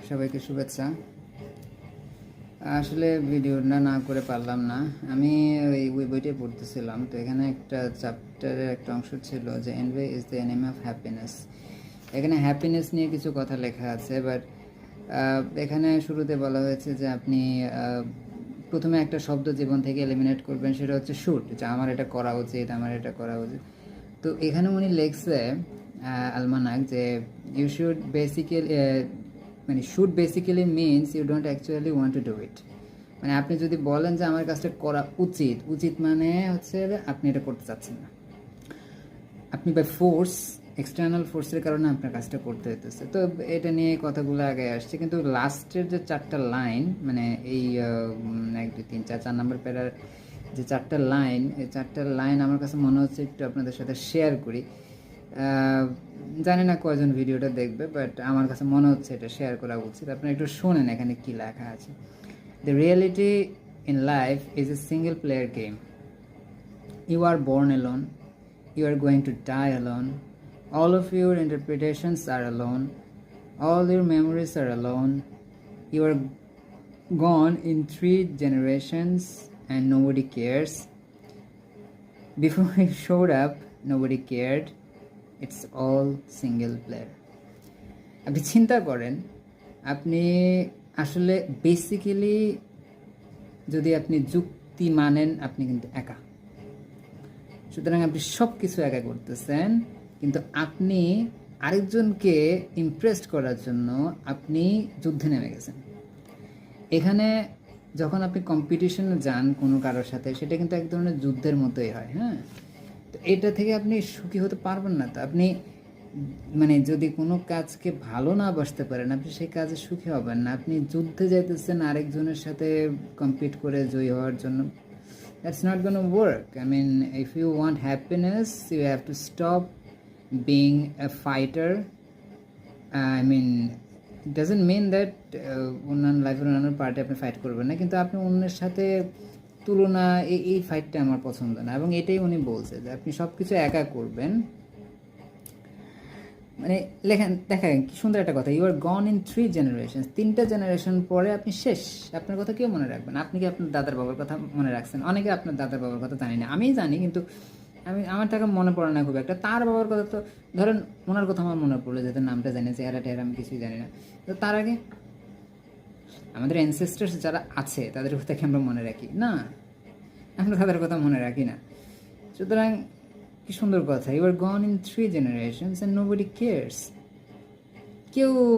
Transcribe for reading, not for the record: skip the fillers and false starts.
সবাইকে শুভেচ্ছা। আসলে ভিডিওটা না করে পারলাম না। আমি ওই বইটাই পড়তেছিলাম, তো এখানে একটা চ্যাপ্টারের একটা অংশ ছিল যে envy is the enemy of happiness. এখানে হ্যাপিনেস নিয়ে কিছু কথা লেখা আছে, বাট এখানে শুরুতে বলা হয়েছে যে আপনি প্রথমে একটা শব্দ জীবন থেকে এলিমিনেট করবেন, সেটা হচ্ছে শুড, যে আমার এটা করা উচিত, আমার এটা করা উচিত। তো এখানে উনি লেখছে আলমানাক যে ইউ শুড বেসিক্যালি, মানে should basically means you don't actually want to do it. মানে আপনি যদি বলেন যে আমার কাজটা করা উচিত, উচিত মানে হচ্ছে আপনি এটা করতে চাচ্ছেন না, আপনি বাই ফোর্স, এক্সটার্নাল ফোর্সের কারণে আপনার কাজটা করতে হইতেছে। তো এটা নিয়ে কথাগুলো আগে আসছে, কিন্তু লাস্টের যে 4টা লাইন, মানে এই 1 2 3 4 4 নম্বর প্যারার যে 4টা লাইন, এই 4টা লাইন আমার কাছে মনে হচ্ছে একটু আপনাদের সাথে শেয়ার করি। জানি না কয়জন ভিডিওটা দেখবে, বাট আমার কাছে মনে হচ্ছে এটা শেয়ার করা উচিত। আপনারা একটু শোনেন এখানে কী লেখা আছে। The reality in life is a single player game. You are born alone. You are going to die alone. All of your interpretations are alone. All your memories are alone. You are gone in 3 generations and nobody cares. Before you showed up, nobody cared. It's all single player. আপনি চিন্তা করেন, আপনি আসলে basically যদি আপনি যুক্তি মানেন, আপনি কিন্তু একা। সুতরাং আপনি সব কিছু একা করতেছেন, কিন্তু আপনি আরেকজনকে ইমপ্রেসড করার জন্য আপনি যুদ্ধে নেমে গেছেন। এখানে যখন আপনি কম্পিটিশনে যান কোনো কারোর সাথে, সেটা কিন্তু এক ধরনের যুদ্ধের মতোই হয়। হ্যাঁ, তো এটা থেকে আপনি সুখী হতে পারবেন না। তো আপনি মানে যদি কোনো কাজকে ভালো না বাসতে পারেন, আপনি সেই কাজে সুখী হবেন না। আপনি যুদ্ধে যাইতেছেন আরেকজনের সাথে কম্পিট করে জয়ী হওয়ার জন্য। That's not gonna work. I mean, if you want happiness, you have to stop being a fighter. I mean, it doesn't mean that অন্যান্য লাইফের অন্যান্য পার্টে আপনি ফাইট করবেন না, কিন্তু আপনি অন্যের সাথে তুলনা, এই ফাইটটা আমার পছন্দ না। এবং এটাই উনি বলছে যে আপনি সব কিছু একা করবেন। মানে দেখেন কি সুন্দর একটা কথা, you are gone in 3 generations. 3টা জেনারেশন পরে আপনি শেষ। আপনার কথা কেউ মনে রাখবেন? আপনি কি আপনার দাদার বাবার কথা মনে রাখছেন? অনেকে আপনার দাদার বাবার কথা জানি না, আমিই জানি, কিন্তু আমার টাকা মনে পড়ে না খুব একটা। তার বাবার কথা তো ধরেন, ওনার কথা আমার মনে পড়লো, যেহেতু নামটা জানি, চেহারা টেহারা আমি কিছুই জানি না। তো তার আগে আমাদের অ্যানসেস্টার্স যারা আছে তাদের কথা কি আমরা মনে রাখি? না, আমরা তাদের কথা মনে রাখি না। সুতরাং কি সুন্দর কথা, you are gone in 3 generations and nobody cares. কেউ